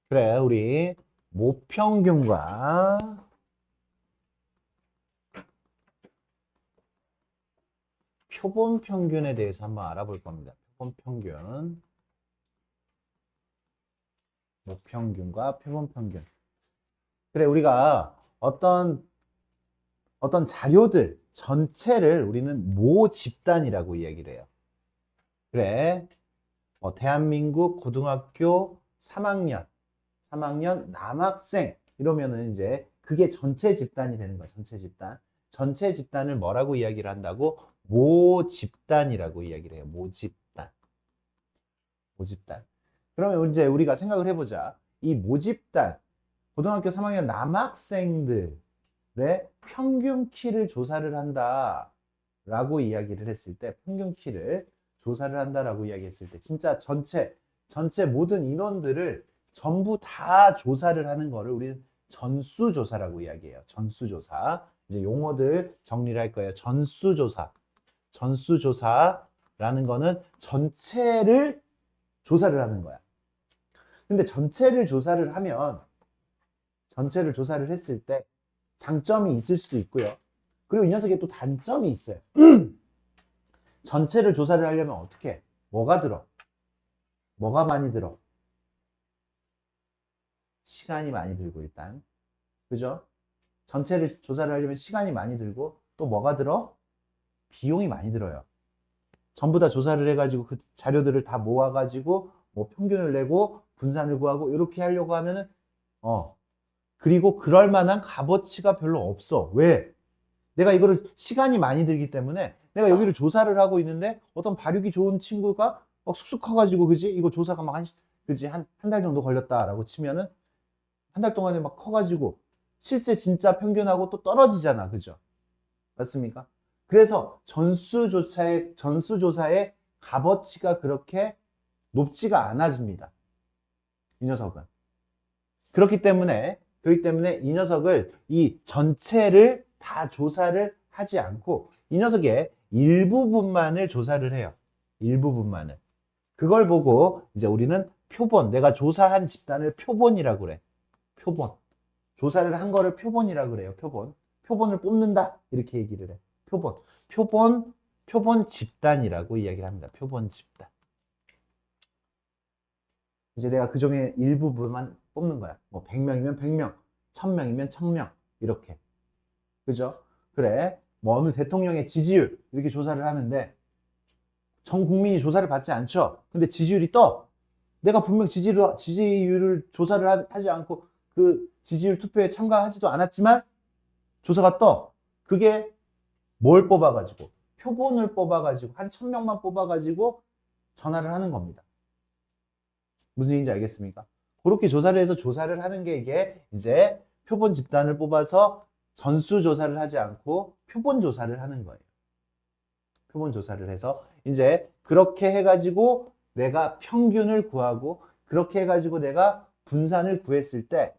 그래, 우리 모평균과 표본 평균에 대해서 한번 알아볼 겁니다. 표본 평균, 모평균과 표본 평균. 그래, 우리가 어떤 자료들 전체를 우리는 모집단이라고 이야기를 해요. 그래, 대한민국 고등학교 3학년 남학생 이러면은 이제 그게 전체 집단이 되는 거야. 전체 집단. 전체 집단을 뭐라고 이야기를 한다고? 모집단이라고 이야기를 해요. 모집단. 모집단. 그러면 이제 우리가 생각을 해보자. 이 모집단, 고등학교 3학년 남학생들의 평균 키를 조사를 한다라고 이야기를 했을 때, 평균 키를 조사를 한다라고 이야기했을 때, 진짜 전체 모든 인원들을 전부 다 조사를 하는 거를 우리는 전수조사라고 이야기해요. 전수조사. 이제 용어들 정리를 할 거예요. 전수조사. 전수조사라는 거는 전체를 조사를 하는 거야. 근데 전체를 조사를 했을 때 장점이 있을 수도 있고요. 그리고 이 녀석에 또 단점이 있어요. 전체를 조사를 하려면 어떻게 해? 뭐가 들어? 뭐가 많이 들어? 시간이 많이 들고 일단. 그죠? 전체를 조사를 하려면 시간이 많이 들고 또 뭐가 들어? 비용이 많이 들어요. 전부 다 조사를 해가지고 그 자료들을 다 모아가지고 뭐 평균을 내고 분산을 구하고 이렇게 하려고 하면은 그리고 그럴 만한 값어치가 별로 없어. 왜? 내가 이거를 시간이 많이 들기 때문에 내가 여기를 조사를 하고 있는데 어떤 발육이 좋은 친구가 막 쑥쑥 커가지고 그지? 이거 조사가 막 그지? 한 달 정도 걸렸다라고 치면은 한 달 동안에 막 커가지고 실제 진짜 평균하고 또 떨어지잖아. 그죠? 맞습니까? 그래서 전수조사의 값어치가 그렇게 높지가 않아집니다. 이 녀석은. 그렇기 때문에 이 녀석을 이 전체를 다 조사를 하지 않고 이 녀석의 일부분만을 조사를 해요. 일부분만을. 그걸 보고 이제 우리는 표본, 내가 조사한 집단을 표본이라고 그래. 표본. 조사를 한 거를 표본이라고 그래요. 표본. 표본을 뽑는다. 이렇게 얘기를 해. 표본. 표본 집단이라고 이야기를 합니다. 표본 집단. 이제 내가 그 중에 일부분만 뽑는 거야. 뭐 100명이면 100명, 1000명이면 1000명 이렇게. 그죠? 그래. 뭐 어느 대통령의 지지율 이렇게 조사를 하는데 전 국민이 조사를 받지 않죠. 근데 지지율이 떠. 내가 분명 지지율을 조사를 하지 않고 그 지지율 투표에 참가하지도 않았지만 조사가 떠. 그게 뭘 뽑아가지고 표본을 뽑아가지고 한 1000명만 뽑아가지고 전화를 하는 겁니다. 무슨 얘기인지 알겠습니까? 그렇게 조사를 해서 조사를 하는 게 이게 이제 표본 집단을 뽑아서 전수 조사를 하지 않고 표본 조사를 하는 거예요. 표본 조사를 해서 이제 그렇게 해가지고 내가 평균을 구하고 그렇게 해가지고 내가 분산을 구했을 때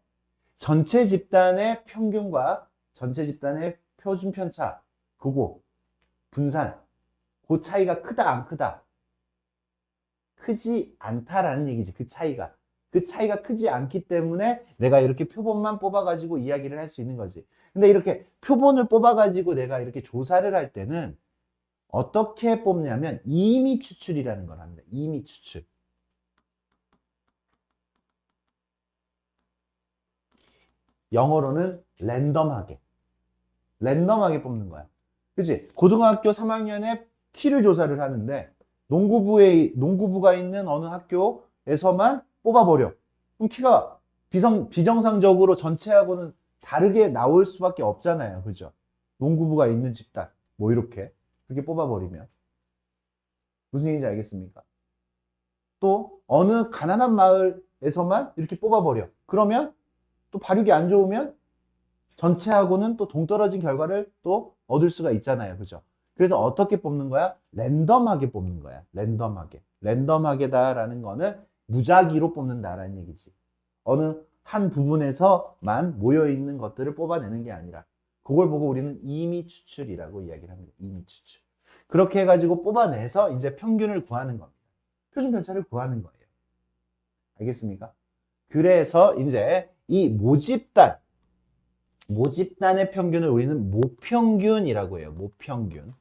전체 집단의 평균과 전체 집단의 표준 편차 그거 분산 그 차이가 크다 안 크다 크지 않다라는 얘기지. 그 차이가 크지 않기 때문에 내가 이렇게 표본만 뽑아가지고 이야기를 할 수 있는 거지. 근데 이렇게 표본을 뽑아가지고 내가 이렇게 조사를 할 때는 어떻게 뽑냐면 임의 추출이라는 걸 합니다. 임의 추출. 영어로는 랜덤하게 뽑는 거야. 그치? 고등학교 3학년에 키를 조사를 하는데 농구부가 있는 어느 학교에서만 뽑아버려. 그럼 키가 비정상적으로 전체하고는 다르게 나올 수밖에 없잖아요. 그죠? 농구부가 있는 집단. 뭐 이렇게. 그렇게 뽑아버리면. 무슨 얘기인지 알겠습니까? 또 어느 가난한 마을에서만 이렇게 뽑아버려. 그러면 또 발육이 안 좋으면 전체하고는 또 동떨어진 결과를 또 얻을 수가 있잖아요. 그죠? 그래서 어떻게 뽑는 거야? 랜덤하게 뽑는 거야. 랜덤하게. 랜덤하게다라는 거는 무작위로 뽑는다라는 얘기지. 어느 한 부분에서만 모여있는 것들을 뽑아내는 게 아니라 그걸 보고 우리는 임의 추출이라고 이야기를 합니다. 임의 추출. 그렇게 해가지고 뽑아내서 이제 평균을 구하는 겁니다. 표준 편차를 구하는 거예요. 알겠습니까? 그래서 이제 이 모집단의 평균을 우리는 모평균이라고 해요. 모평균.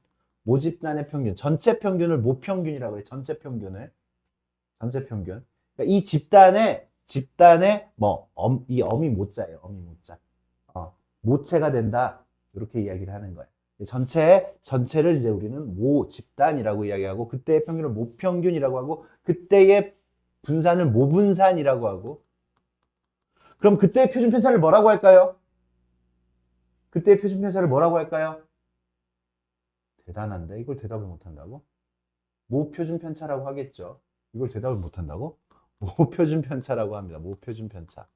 모집단의 평균. 전체 평균을 모평균이라고 해요. 전체 평균을. 전체 평균. 그러니까 이 집단의 이 엄이 모자예요. 엄이 모자. 모체가 된다. 이렇게 이야기를 하는 거예요. 전체를 이제 우리는 모집단이라고 이야기하고, 그때의 평균을 모평균이라고 하고, 그때의 분산을 모분산이라고 하고. 그럼 그때의 표준 편차를 뭐라고 할까요? 그때의 표준 편차를 뭐라고 할까요? 대단한데 이걸 대답을 못한다고? 모표준 편차라고 하겠죠. 이걸 대답을 못한다고? 모표준 편차라고 합니다. 모표준 편차.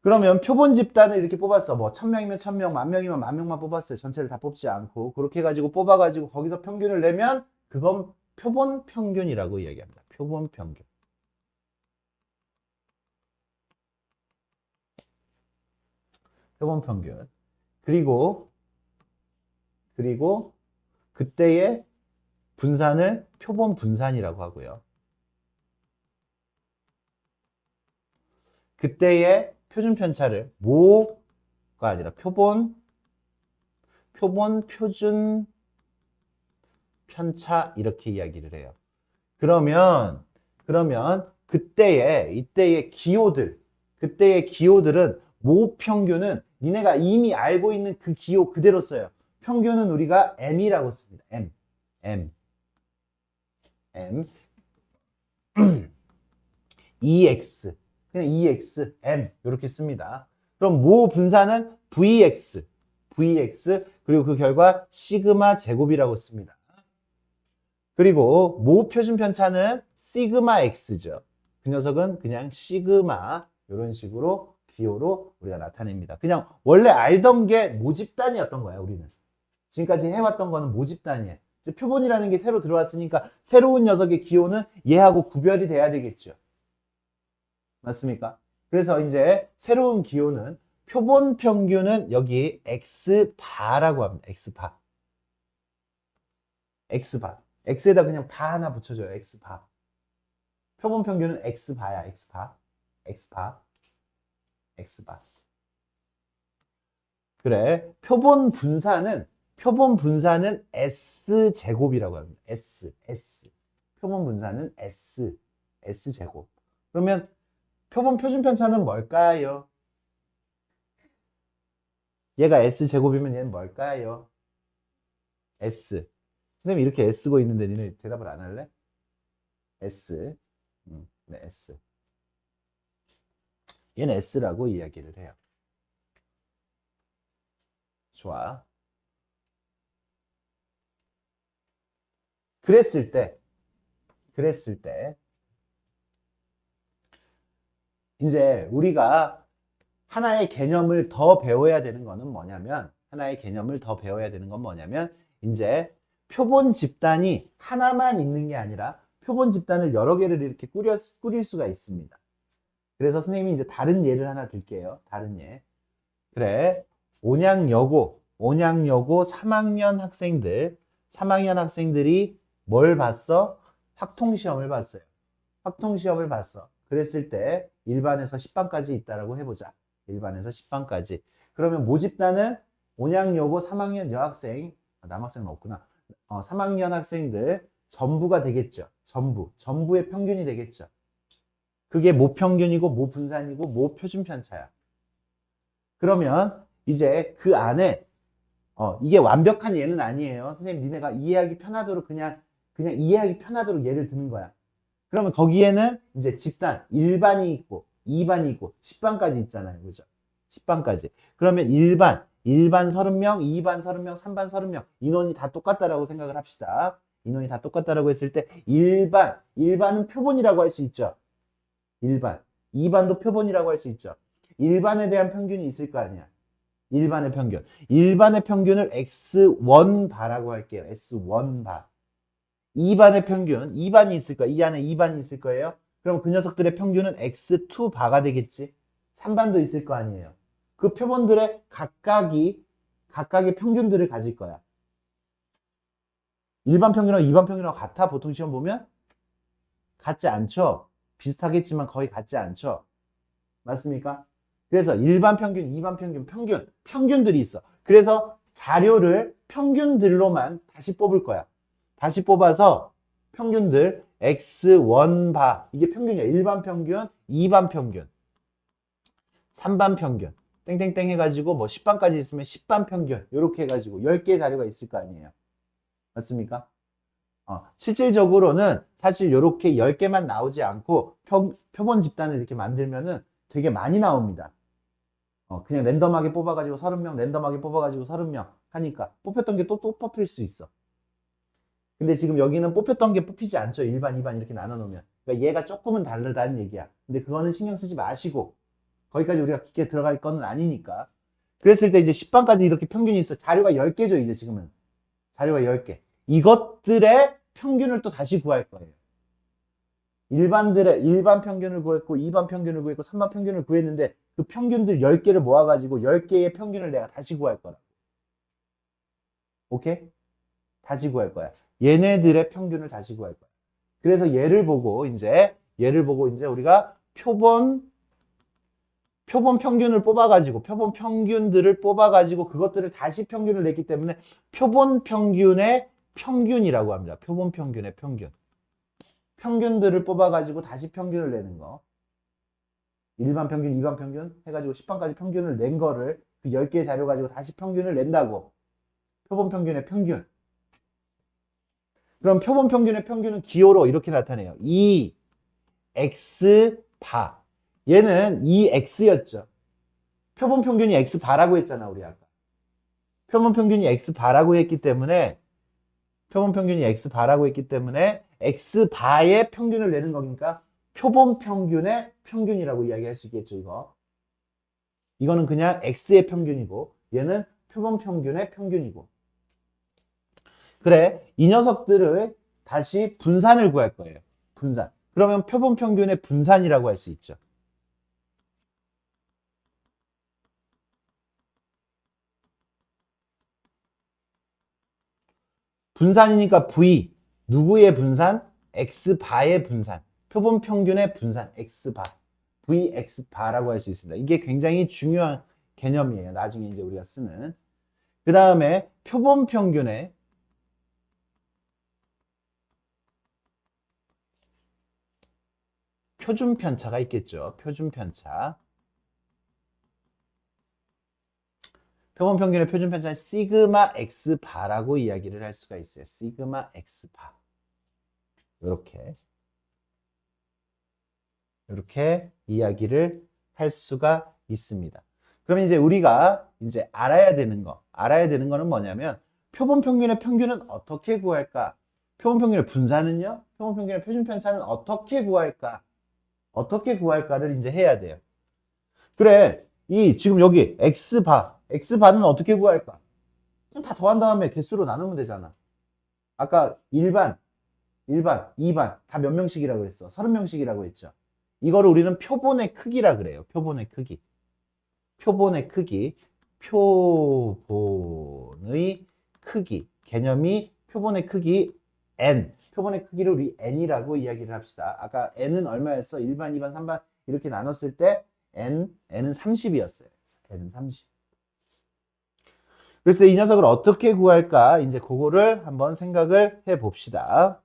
그러면 표본 집단을 이렇게 뽑았어. 뭐 1000명이면 1000명, 10,000명이면 10,000명만 뽑았어요. 전체를 다 뽑지 않고. 그렇게 해가지고 뽑아가지고 거기서 평균을 내면 그건 표본 평균이라고 이야기합니다. 표본 평균. 표본 평균. 그리고 그때의 분산을 표본 분산이라고 하고요. 그때의 표준 편차를 모가 아니라 표준 편차 이렇게 이야기를 해요. 그러면 이때의 기호들은 모 평균은 니네가 이미 알고 있는 그 기호 그대로 써요. 평균은 우리가 M이라고 씁니다. M. EX. 그냥 EX, M 이렇게 씁니다. 그럼 모 분산은 VX, 그리고 그 결과 시그마 제곱이라고 씁니다. 그리고 모 표준 편차는 시그마 X죠. 그 녀석은 그냥 시그마 이런 식으로 기호로 우리가 나타냅니다. 그냥 원래 알던 게 모집단이었던 거야, 우리는. 지금까지 해왔던 거는 모집단이에요. 이제 표본이라는 게 새로 들어왔으니까 새로운 녀석의 기호는 얘하고 구별이 돼야 되겠죠. 맞습니까? 그래서 이제 새로운 기호는 표본 평균은 여기 X바라고 합니다. X바. X에다 그냥 바 하나 붙여줘요. X바. 표본 평균은 X바야. X바. 그래. 표본 분산은 S제곱이라고 합니다. S. 표본 분산은 S제곱. 그러면 표본 표준 편차는 뭘까요? 얘가 S제곱이면 얘는 뭘까요? S. 선생님 이렇게 S고 있는데 니네 대답을 안 할래? S. 네, S. 얘는 S라고 이야기를 해요. 좋아. 그랬을 때 이제 우리가 하나의 개념을 더 배워야 되는 거는 뭐냐면 이제 표본 집단이 하나만 있는 게 아니라 표본 집단을 여러 개를 이렇게 꾸릴 수가 있습니다. 그래서 선생님이 이제 다른 예를 하나 들게요. 다른 예. 그래. 온양여고 3학년 학생들이 뭘 봤어? 확통시험을 봤어요. 그랬을 때 1반에서 10반까지 있다라고 해보자. 1반에서 10반까지. 그러면 모집단은 온양여고 3학년 여학생, 남학생은 없구나. 3학년 학생들 전부가 되겠죠. 전부의 평균이 되겠죠. 그게 모평균이고 모분산이고 모표준 편차야. 그러면 이제 그 안에 이게 완벽한 예는 아니에요. 선생님 니네가 이해하기 편하도록 그냥 이해하기 편하도록 예를 드는 거야. 그러면 거기에는 이제 집단 1반이 있고 2반이 있고 10반까지 있잖아요. 그죠? 10반까지. 그러면 1반 30명, 2반 30명, 3반 30명 인원이 다 똑같다라고 생각을 합시다. 인원이 다 똑같다라고 했을 때 1반은 표본이라고 할 수 있죠. 1반. 2반도 표본이라고 할 수 있죠. 1반에 대한 평균이 있을 거 아니야. 1반의 평균을 S1바라고 할게요. S1바. 2반의 평균, 2반이 있을 거야. 이 안에 2반이 있을 거예요. 그럼 그 녀석들의 평균은 X2바가 되겠지. 3반도 있을 거 아니에요. 그 표본들의 각각의 평균들을 가질 거야. 일반 평균하고 이반 평균하고 같아? 보통 시험 보면? 같지 않죠? 비슷하겠지만 거의 같지 않죠? 맞습니까? 그래서 일반 평균, 이반 평균, 평균들이 있어. 그래서 자료를 평균들로만 다시 뽑을 거야. 다시 뽑아서 평균들 x1바 이게 평균이야. 일반 평균, 이반 평균, 3반 평균 땡땡땡 해가지고 뭐 10반까지 있으면 10반 평균 이렇게 해가지고 10개의 자료가 있을 거 아니에요. 맞습니까? 실질적으로는 사실 이렇게 10개만 나오지 않고 표본 집단을 이렇게 만들면은 되게 많이 나옵니다. 그냥 랜덤하게 뽑아가지고 30명, 랜덤하게 뽑아가지고 30명 하니까 뽑혔던 게 또 뽑힐 수 있어. 근데 지금 여기는 뽑혔던 게 뽑히지 않죠. 1반, 2반 이렇게 나눠 놓으면. 그러니까 얘가 조금은 다르다는 얘기야. 근데 그거는 신경 쓰지 마시고 거기까지 우리가 깊게 들어갈 거는 아니니까. 그랬을 때 이제 10반까지 이렇게 평균이 있어. 자료가 10개죠, 이제 지금은. 자료가 10개. 이것들의 평균을 또 다시 구할 거예요. 일반 평균을 구했고, 2반 평균을 구했고, 3반 평균을 구했는데 그 평균들 10개를 모아가지고 10개의 평균을 내가 다시 구할 거라. 오케이? 다시 구할 거야. 얘네들의 평균을 다시 구할 거야. 그래서 얘를 보고 이제 우리가 표본 평균을 뽑아가지고 표본 평균들을 뽑아가지고 그것들을 다시 평균을 냈기 때문에 표본 평균의 평균이라고 합니다. 표본 평균의 평균. 평균들을 뽑아가지고 다시 평균을 내는 거. 일반 평균, 이반 평균 해가지고 10반까지 평균을 낸 거를 그 10개의 자료 가지고 다시 평균을 낸다고. 표본 평균의 평균. 그럼 표본 평균의 평균은 기호로 이렇게 나타내요. 2x 바. 얘는 2x였죠. 표본 평균이 x 바라고 했잖아, 우리 아까. 표본 평균이 x 바라고 했기 때문에 x 바의 평균을 내는 거니까 표본 평균의 평균이라고 이야기할 수 있겠죠, 이거. 이거는 그냥 x의 평균이고 얘는 표본 평균의 평균이고. 그래, 이 녀석들을 다시 분산을 구할 거예요. 분산. 그러면 표본 평균의 분산이라고 할 수 있죠. 분산이니까 V. 누구의 분산? X바의 분산. 표본 평균의 분산. X바. VX바라고 할 수 있습니다. 이게 굉장히 중요한 개념이에요. 나중에 이제 우리가 쓰는. 그 다음에 표본 평균의 표준 편차가 있겠죠. 표준 편차. 표본 평균의 표준 편차는 시그마 X 바라고 이야기를 할 수가 있어요. 시그마 X 바. 이렇게 이야기를 할 수가 있습니다. 그러면 이제 우리가 이제 알아야 되는 거는 뭐냐면 표본 평균의 평균은 어떻게 구할까? 표본 평균의 분산은요? 표본 평균의 표준 편차는 어떻게 구할까? 어떻게 구할까를 이제 해야 돼요. 그래, 지금 여기 X바는 어떻게 구할까? 그냥 다 더한 다음에 개수로 나누면 되잖아. 아까 1반, 2반 다 몇 명씩이라고 했어? 30명씩이라고 했죠. 이거를 우리는 표본의 크기라 그래요. 표본의 크기. 개념이 표본의 크기 n. 표본의 크기를 우리 n이라고 이야기를 합시다. 아까 n은 얼마였어? 1반, 2반, 3반 이렇게 나눴을 때 n은 30이었어요. n은 30. 그래서 이 녀석을 어떻게 구할까? 이제 그거를 한번 생각을 해 봅시다.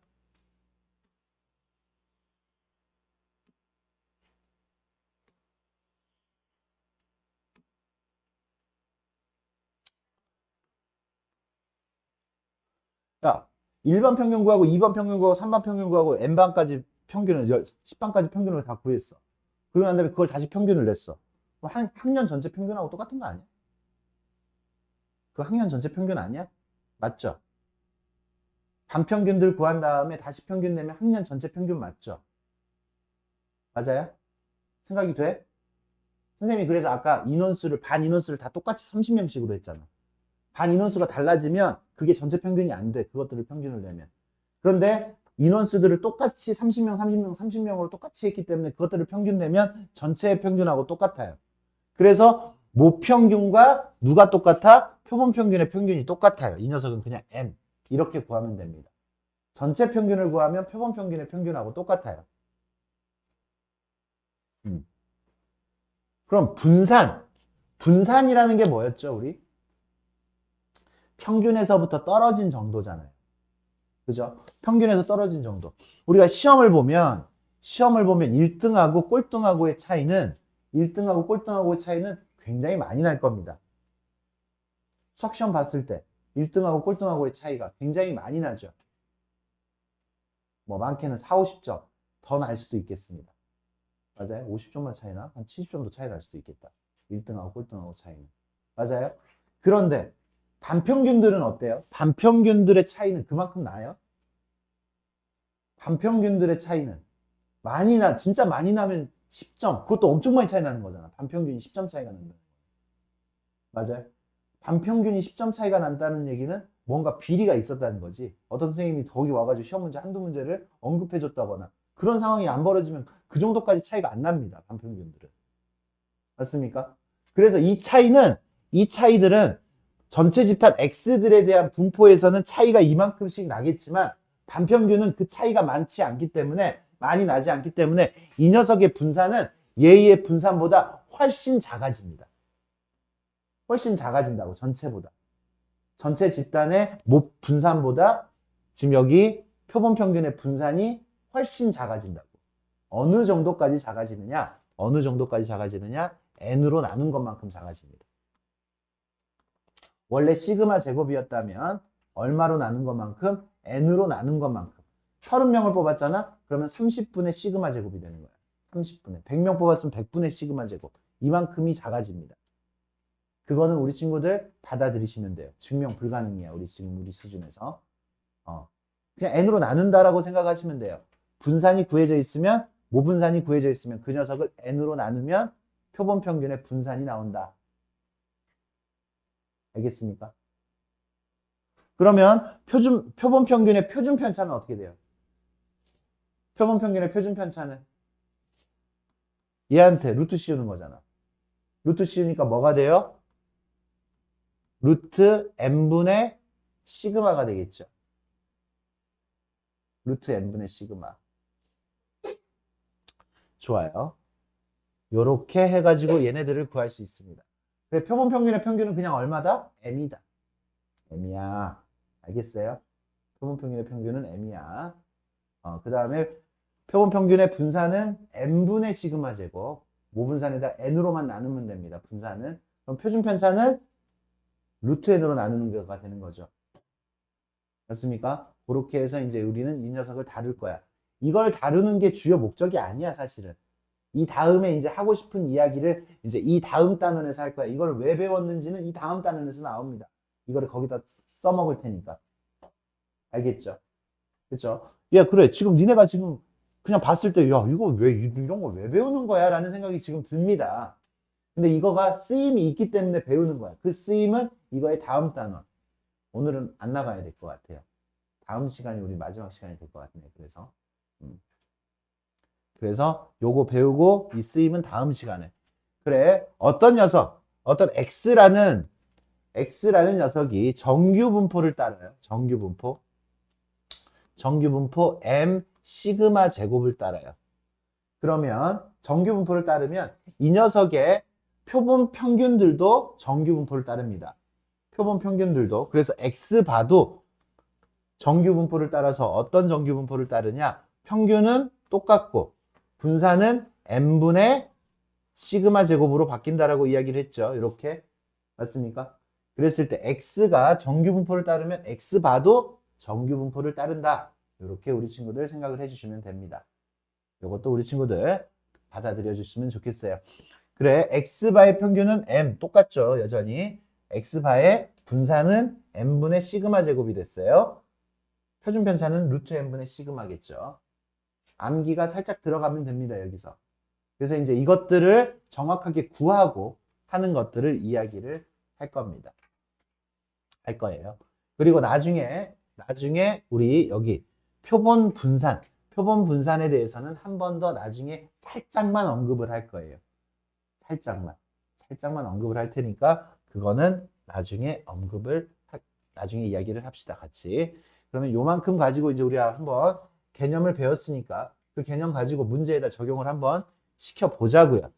자, 1반 평균 구하고 2반 평균 구하고 3반 평균 구하고 n반까지 평균을 10반까지 평균을 다 구했어. 그러고 난 다음에 그걸 다시 평균을 냈어. 그럼 학년 전체 평균하고 똑같은 거 아니야? 그 학년 전체 평균 아니야? 맞죠? 반평균들 구한 다음에 다시 평균 내면 학년 전체 평균 맞죠? 맞아요? 생각이 돼? 선생님이 그래서 아까 반 인원수를 다 똑같이 30명씩으로 했잖아. 반 인원수가 달라지면 그게 전체 평균이 안 돼. 그것들을 평균을 내면. 그런데 인원수들을 똑같이 30명으로 똑같이 했기 때문에 그것들을 평균 내면 전체 평균하고 똑같아요. 그래서 모평균과 누가 똑같아? 표본 평균의 평균이 똑같아요. 이 녀석은 그냥 n. 이렇게 구하면 됩니다. 전체 평균을 구하면 표본 평균의 평균하고 똑같아요. 그럼 분산이라는 게 뭐였죠, 우리? 평균에서부터 떨어진 정도잖아요. 그죠? 평균에서 떨어진 정도. 우리가 시험을 보면 1등하고 꼴등하고의 차이는 굉장히 많이 날 겁니다. 수학시험 봤을 때 1등하고 꼴등하고의 차이가 굉장히 많이 나죠. 뭐 많게는 4, 50점 더 날 수도 있겠습니다. 맞아요? 50점만 차이나? 한 70점도 차이 날 수도 있겠다. 1등하고 꼴등하고 차이는. 맞아요? 그런데 반평균들은 어때요? 반평균들의 차이는 그만큼 나요? 반평균들의 차이는 진짜 많이 나면 10점. 그것도 엄청 많이 차이 나는 거잖아. 반평균이 10점 차이가 난다. 맞아요? 반평균이 10점 차이가 난다는 얘기는 뭔가 비리가 있었다는 거지. 어떤 선생님이 거기 와가지고 시험 문제 한두 문제를 언급해 줬다거나 그런 상황이 안 벌어지면 그 정도까지 차이가 안 납니다. 반평균들은. 맞습니까? 그래서 이 차이들은 전체 집단 X들에 대한 분포에서는 차이가 이만큼씩 나겠지만 반평균은 그 차이가 많이 나지 않기 때문에 이 녀석의 분산은 얘의 분산보다 훨씬 작아집니다. 훨씬 작아진다고, 전체보다. 전체 집단의 분산보다 지금 여기 표본 평균의 분산이 훨씬 작아진다고. 어느 정도까지 작아지느냐? n으로 나눈 것만큼 작아집니다. 원래 시그마 제곱이었다면 얼마로 나눈 것만큼? n으로 나눈 것만큼. 30명을 뽑았잖아? 그러면 30분의 시그마 제곱이 되는 거야. 30분의. 100명 뽑았으면 100분의 시그마 제곱. 이만큼이 작아집니다. 그거는 우리 친구들 받아들이시면 돼요. 증명 불가능이야. 우리 수준에서. 그냥 n으로 나눈다라고 생각하시면 돼요. 분산이 구해져 있으면, 모분산이 구해져 있으면 그 녀석을 n으로 나누면 표본 평균의 분산이 나온다. 알겠습니까? 그러면 표본 평균의 표준 편차는 어떻게 돼요? 표본 평균의 표준 편차는 얘한테 루트 씌우는 거잖아. 루트 씌우니까 뭐가 돼요? 루트 n분의 시그마가 되겠죠. 루트 n분의 시그마. 좋아요. 요렇게 해가지고 얘네들을 구할 수 있습니다. 그래, 표본 평균의 평균은 그냥 얼마다? m이다. m이야. 알겠어요? 표본 평균의 평균은 m이야. 그 다음에 표본 평균의 분산은 n분의 시그마 제곱. 모분산에다 n으로만 나누면 됩니다. 분산은. 그럼 표준 편차는 루트 n으로 나누는 거가 되는 거죠. 맞습니까? 그렇게 해서 이제 우리는 이 녀석을 다룰 거야. 이걸 다루는 게 주요 목적이 아니야, 사실은. 이 다음에 이제 하고 싶은 이야기를 이제 이 다음 단원에서 할 거야. 이걸 왜 배웠는지는 이 다음 단원에서 나옵니다. 이거를 거기다 써먹을 테니까. 알겠죠? 그렇죠? 야, 그래. 지금 니네가 지금 그냥 봤을 때, 야, 이런 거 왜 배우는 거야? 라는 생각이 지금 듭니다. 근데 이거가 쓰임이 있기 때문에 배우는 거야. 그 쓰임은 이거의 다음 단원. 오늘은 안 나가야 될 것 같아요. 다음 시간이 우리 마지막 시간이 될 것 같네. 그래서 요거 배우고 이 쓰임은 다음 시간에. 그래, 어떤 X라는 녀석이 정규 분포를 따라요. 정규 분포 M 시그마 제곱을 따라요. 그러면 정규 분포를 따르면 이 녀석의 표본 평균들도 정규 분포를 따릅니다. 표본 평균들도. 그래서 X바도 정규 분포를 따라서 어떤 정규 분포를 따르냐? 평균은 똑같고 분산은 n분의 시그마 제곱으로 바뀐다라고 이야기를 했죠. 이렇게. 맞습니까? 그랬을 때 X가 정규 분포를 따르면 X바도 정규 분포를 따른다. 이렇게 우리 친구들 생각을 해주시면 됩니다. 이것도 우리 친구들 받아들여 주시면 좋겠어요. 그래, X바의 평균은 M 똑같죠. 여전히. X바의 분산은 n분의 시그마 제곱이 됐어요. 표준 편차는 루트 n분의 시그마겠죠. 암기가 살짝 들어가면 됩니다. 여기서. 그래서 이제 이것들을 정확하게 구하고 하는 것들을 이야기를 할 겁니다. 할 거예요. 그리고 나중에 우리 여기 표본 분산에 대해서는 한 번 더 나중에 살짝만 언급을 할 거예요. 살짝만 언급을 할 테니까 그거는 나중에 언급을 나중에 이야기를 합시다. 같이. 그러면 요만큼 가지고 이제 우리가 한번 개념을 배웠으니까 그 개념 가지고 문제에다 적용을 한번 시켜보자고요.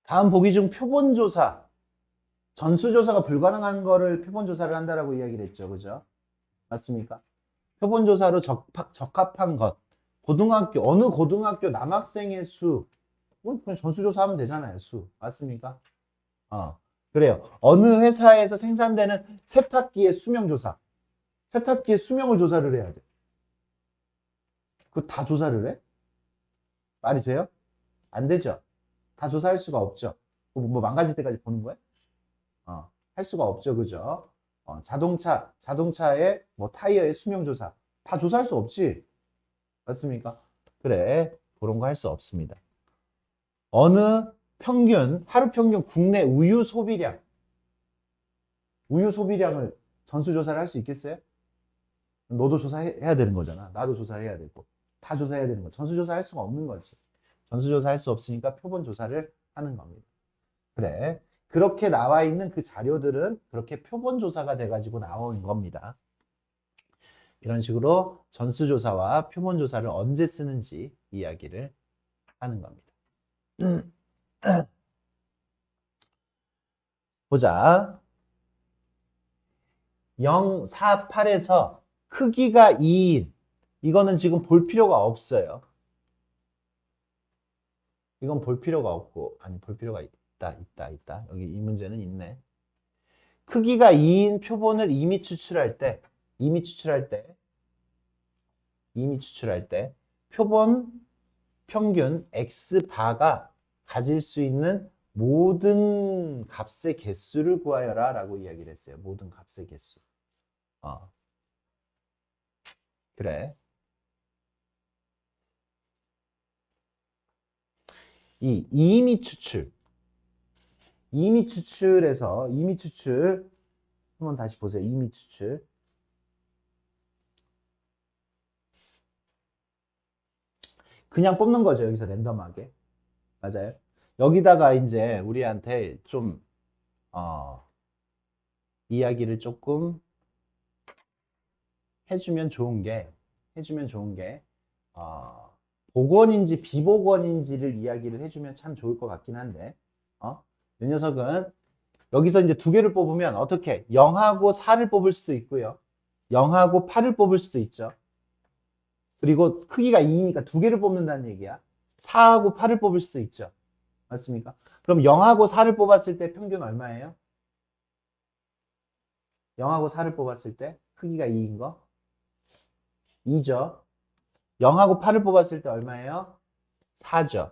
다음 보기 중 표본조사, 전수조사가 불가능한 거를 표본조사를 한다라고 이야기를 했죠. 그죠? 맞습니까? 표본조사로 적합한 것. 고등학교, 어느 고등학교 남학생의 수. 뭐 그냥 전수조사하면 되잖아요. 수. 맞습니까? 그래요. 어느 회사에서 생산되는 세탁기의 수명조사. 세탁기의 수명을 조사를 해야 돼. 그거 다 조사를 해? 말이 돼요? 안 되죠. 다 조사할 수가 없죠. 뭐 망가질 때까지 보는 거야? 할 수가 없죠. 그죠? 자동차의 뭐 타이어의 수명 조사. 다 조사할 수 없지. 맞습니까? 그래. 그런 거 할 수 없습니다. 어느 하루 평균 국내 우유 소비량을 전수조사를 할 수 있겠어요? 너도 조사해야 되는 거잖아. 나도 조사해야 되고. 다 조사해야 되는 거. 전수조사 할 수가 없는 거지. 전수조사 할 수 없으니까 표본 조사를 하는 겁니다. 그래. 그렇게 나와 있는 그 자료들은 그렇게 표본 조사가 돼가지고 나온 겁니다. 이런 식으로 전수조사와 표본 조사를 언제 쓰는지 이야기를 하는 겁니다. 보자. 048에서 크기가 2인. 이거는 지금 볼 필요가 없어요. 이건 볼 필요가 없고, 아니, 볼 필요가 있다. 여기 이 문제는 있네. 크기가 2인 표본을 이미 추출할 때, 표본 평균 x바가 가질 수 있는 모든 값의 개수를 구하여라 라고 이야기를 했어요. 모든 값의 개수. 그래. 이미 추출 한번 다시 보세요. 이미 추출. 그냥 뽑는 거죠. 여기서 랜덤하게. 맞아요. 여기다가 이제 우리한테 좀 이야기를 조금 해주면 좋은 게 복원인지 비복원인지를 이야기를 해주면 참 좋을 것 같긴 한데 이 녀석은 여기서 이제 두 개를 뽑으면 어떻게 0하고 4를 뽑을 수도 있고요. 0하고 8을 뽑을 수도 있죠. 그리고 크기가 2니까 두 개를 뽑는다는 얘기야. 4하고 8을 뽑을 수도 있죠. 맞습니까? 그럼 0하고 4를 뽑았을 때 평균 얼마예요? 0하고 4를 뽑았을 때 크기가 2인 거? 2죠. 0하고 8을 뽑았을 때 얼마예요? 4죠.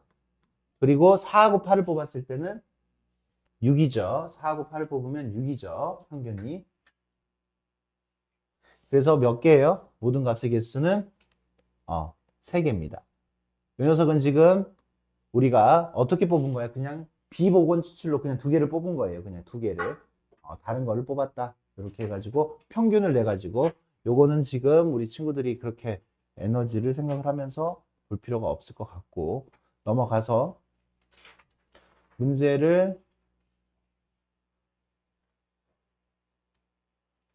그리고 4하고 8을 뽑았을 때는 6이죠. 4하고 8을 뽑으면 6이죠. 평균이. 그래서 몇 개예요? 모든 값의 개수는 3개입니다. 이 녀석은 지금 우리가 어떻게 뽑은 거야? 그냥 비복원 추출로 그냥 두 개를 뽑은 거예요. 그냥 두 개를. 다른 거를 뽑았다. 이렇게 해가지고 평균을 내가지고 요거는 지금 우리 친구들이 그렇게 에너지를 생각을 하면서 볼 필요가 없을 것 같고 넘어가서 문제를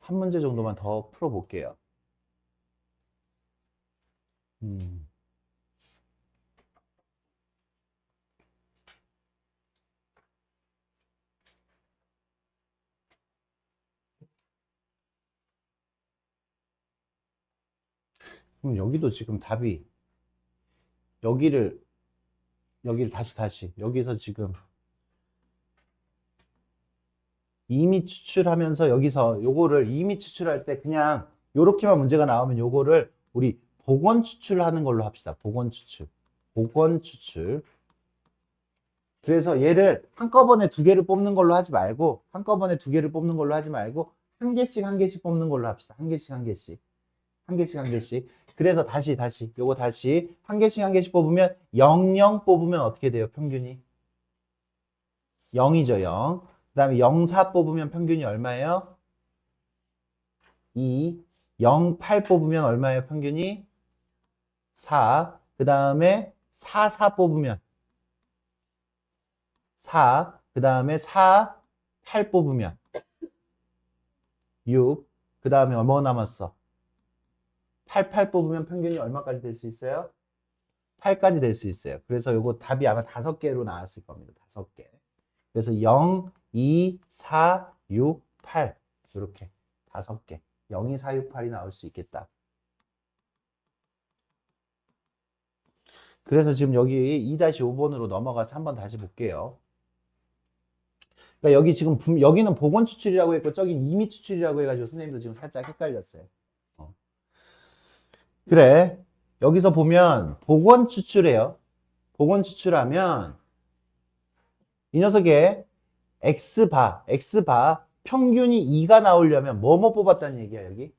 한 문제 정도만 더 풀어볼게요. 그럼 여기도 지금 답이 여기를 다시 여기서 지금 이미 추출하면서 여기서 요거를 이미 추출할 때 그냥 요렇게만 문제가 나오면 요거를 우리 복원 추출하는 걸로 합시다. 복원 추출. 그래서 얘를 한꺼번에 두 개를 뽑는 걸로 하지 말고 한 개씩 뽑는 걸로 합시다. 한 개씩. 그래서 다시 요거 다시 한 개씩 뽑으면 0, 0 뽑으면 어떻게 돼요? 평균이 0이죠. 0. 그 다음에 0, 4 뽑으면 평균이 얼마예요? 2. 0, 8 뽑으면 얼마예요? 평균이 4. 그 다음에 4, 4 뽑으면 4. 그 다음에 4, 8 뽑으면 6. 그 다음에 뭐 남았어? 8, 8 뽑으면 평균이 얼마까지 될 수 있어요? 8까지 될 수 있어요. 그래서 요거 답이 아마 5개로 나왔을 겁니다. 5개. 그래서 0, 2, 4, 6, 8 이렇게 5개. 0, 2, 4, 6, 8이 나올 수 있겠다. 그래서 지금 여기 2-5번으로 넘어가서 한번 다시 볼게요. 그러니까 여기 지금 여기는 복원 추출이라고 했고 저긴 임의 추출이라고 해가지고 선생님도 지금 살짝 헷갈렸어요. 그래. 여기서 보면 복원 추출해요. 복원 추출하면 이 녀석의 X바 평균이 2가 나오려면 뭐뭐 뽑았다는 얘기야, 여기?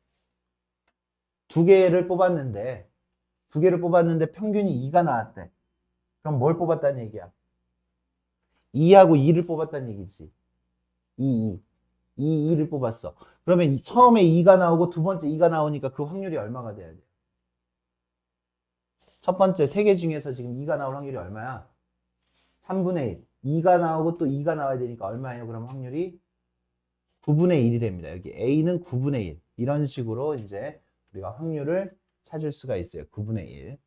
두 개를 뽑았는데 평균이 2가 나왔대. 그럼 뭘 뽑았다는 얘기야? 2하고 2를 뽑았다는 얘기지. 2를 뽑았어. 그러면 처음에 2가 나오고 두 번째 2가 나오니까 그 확률이 얼마가 돼야 돼? 첫 번째 3개 중에서 지금 2가 나올 확률이 얼마야? 3분의 1. 2가 나오고 또 2가 나와야 되니까 얼마예요? 그럼 확률이 9분의 1이 됩니다. 여기 A는 9분의 1. 이런 식으로 이제 우리가 확률을 찾을 수가 있어요. 9분의 1.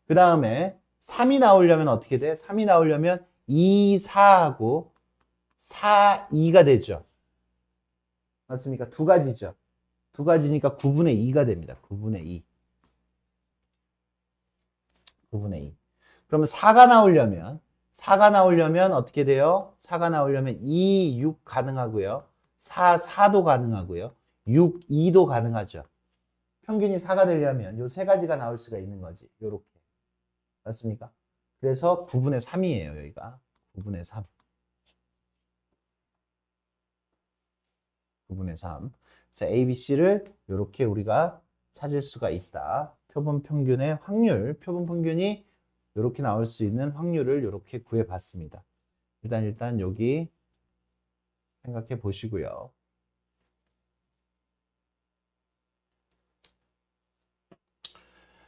그 다음에 3이 나오려면 어떻게 돼? 3이 나오려면 2, 4하고 4, 2가 되죠. 맞습니까? 두 가지죠. 두 가지니까 9분의 2가 됩니다. 9분의 2. 9분의 2. 그러면 4가 나오려면 어떻게 돼요? 4가 나오려면 2, 6 가능하고요. 4, 4도 가능하고요. 6, 2도 가능하죠. 평균이 4가 되려면 요 세 가지가 나올 수가 있는 거지. 요렇게. 맞습니까? 그래서 9분의 3이에요, 여기가. 9분의 3. 9분의 3. 그래서 A, B, C를 요렇게 우리가 찾을 수가 있다. 표본 평균의 확률, 표본 평균이 이렇게 나올 수 있는 확률을 이렇게 구해 봤습니다. 일단 여기 생각해 보시고요.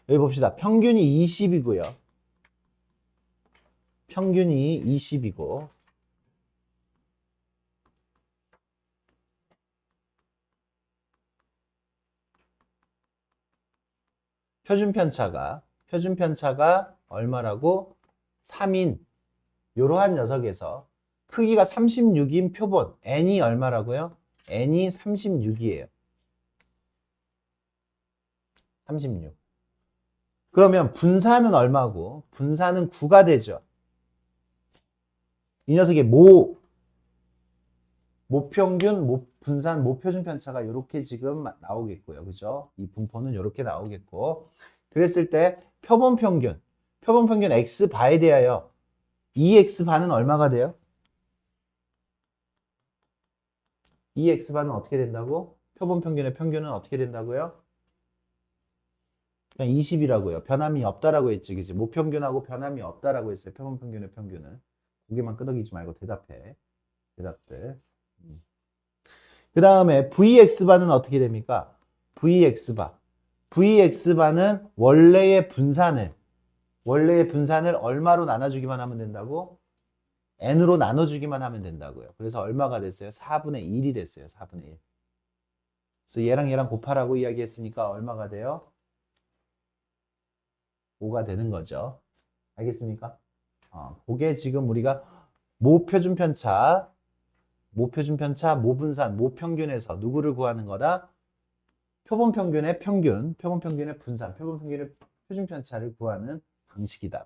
여기 봅시다. 평균이 20이고요. 평균이 20이고 표준편차가 얼마라고? 3인 이러한 녀석에서 크기가 36인 표본 n이 얼마라고요? n이 36이에요. 36. 그러면 분산은 얼마고? 분산은 9가 되죠. 이 녀석의 모평균, 모분산, 모표준 편차가 이렇게 지금 나오겠고요. 그죠? 이 분포는 이렇게 나오겠고. 그랬을 때 표본 평균 x바에 대하여 2x바는 얼마가 돼요? 2x바는 어떻게 된다고? 표본 평균의 평균은 어떻게 된다고요? 그냥 20이라고요. 변함이 없다라고 했지. 그지? 모평균하고 변함이 없다라고 했어요. 표본 평균의 평균은. 고개만 끄덕이지 말고 대답해. 대답들. 그 다음에 VX바는 어떻게 됩니까? VX바는 원래의 분산을 얼마로 나눠주기만 하면 된다고? n으로 나눠주기만 하면 된다고요. 그래서 얼마가 됐어요? 4분의 1이 됐어요. 4분의 1. 그래서 얘랑 곱하라고 이야기했으니까 얼마가 돼요? 5가 되는 거죠. 알겠습니까? 그게 지금 우리가 모표준편차, 모분산, 모평균에서 누구를 구하는 거다? 표본평균의 평균, 표본평균의 분산, 표본평균의 표준편차를 구하는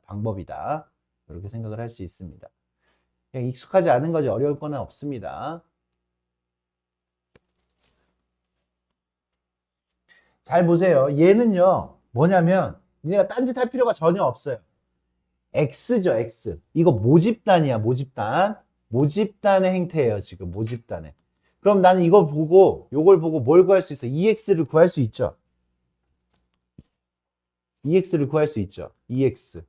방법이다. 이렇게 생각을 할 수 있습니다. 그냥 익숙하지 않은 거지 어려울 거는 없습니다. 잘 보세요. 얘는요, 뭐냐면, 얘가 딴짓 할 필요가 전혀 없어요. X죠, X. 이거 모집단이야, 모집단. 모집단의 행태예요, 지금, 모집단의. 그럼 나는 이걸 보고, 요걸 보고 뭘 구할 수 있어? EX를 구할 수 있죠. EX를 구할 수 있죠. EX.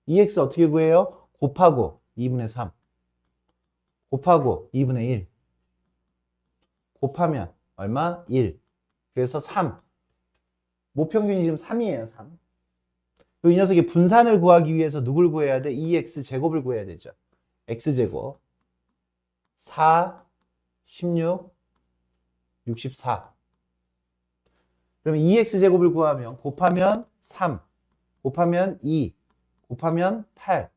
EX 어떻게 구해요? 곱하고 2분의 3. 곱하고 2분의 1. 곱하면 얼마? 1. 그래서 3. 모평균이 지금 3이에요. 3. 이 녀석의 분산을 구하기 위해서 누굴 구해야 돼? 2x제곱을 구해야 되죠. x제곱 4, 16, 64. 그러면 2x제곱을 구하면 곱하면 3, 곱하면 2, 곱하면 8.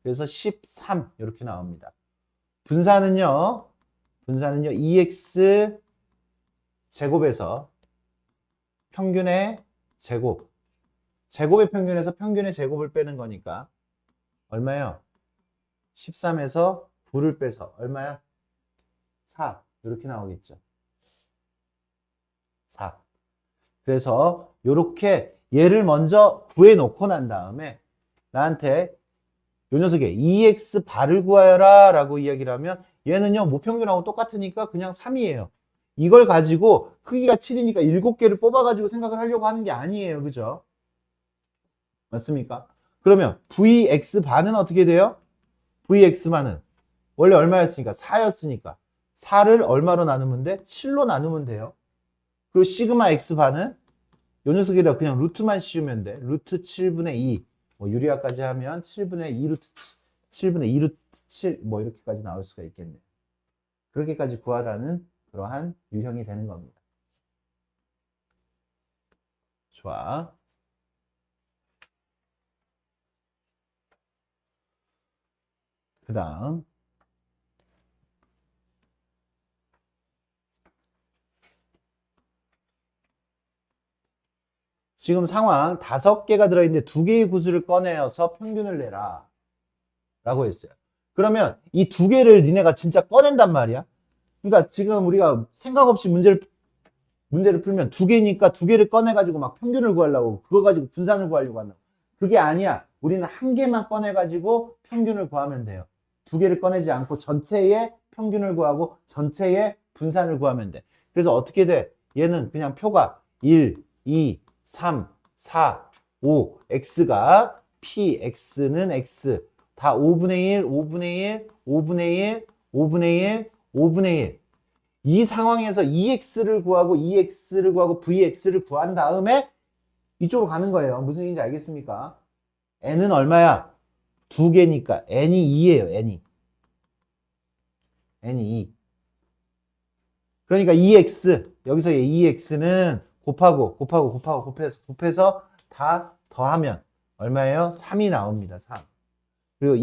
그래서 13 이렇게 나옵니다. 분산은요. 2x 제곱에서 평균의 제곱. 제곱의 평균에서 평균의 제곱을 빼는 거니까 얼마요? 13에서 9를 빼서 얼마야? 4 이렇게 나오겠죠. 4. 그래서 이렇게 얘를 먼저 구해놓고 난 다음에 나한테 요 녀석의 2x 발을 구하여라 라고 이야기를 하면 얘는요 모평균하고 똑같으니까 그냥 3이에요. 이걸 가지고 크기가 7이니까 7개를 뽑아가지고 생각을 하려고 하는 게 아니에요. 그죠? 맞습니까? 그러면 vx 반은 어떻게 돼요? vx 반은 원래 얼마였으니까 4였으니까 4를 얼마로 나누면 돼? 7로 나누면 돼요. 그리고 시그마 x 반은 요 녀석에다 그냥 루트만 씌우면 돼. 루트 7분의 2. 뭐 유리화까지 하면 7분의 2 루트 7분의 2 루트 7 뭐 이렇게까지 나올 수가 있겠네요. 그렇게까지 구하라는 그러한 유형이 되는 겁니다. 좋아. 그 다음 지금 상황 5개가 들어있는데 2개의 구수를 꺼내어서 평균을 내라 라고 했어요. 그러면 이 2개를 니네가 진짜 꺼낸단 말이야. 그러니까 지금 우리가 생각 없이 문제를 풀면 2개니까 2개를 꺼내가지고 막 평균을 구하려고 그거 가지고 분산을 구하려고 한다. 그게 아니야. 우리는 1개만 꺼내가지고 평균을 구하면 돼요. 2개를 꺼내지 않고 전체의 평균을 구하고 전체의 분산을 구하면 돼. 그래서 어떻게 돼? 얘는 그냥 표가 1, 2, 3, 4, 5, x가 p, x는 x 다 5분의 1, 5분의 1, 5분의 1, 5분의 1, 5분의 1. 이 상황에서 EX를 구하고 EX를 구하고 VX를 구한 다음에 이쪽으로 가는 거예요. 무슨 얘기인지 알겠습니까? N은 얼마야? 2개니까 N이 2예요. N이 2. 그러니까 EX 여기서의 EX는 곱해서 다 더하면 얼마예요? 3이 나옵니다. 3. 그리고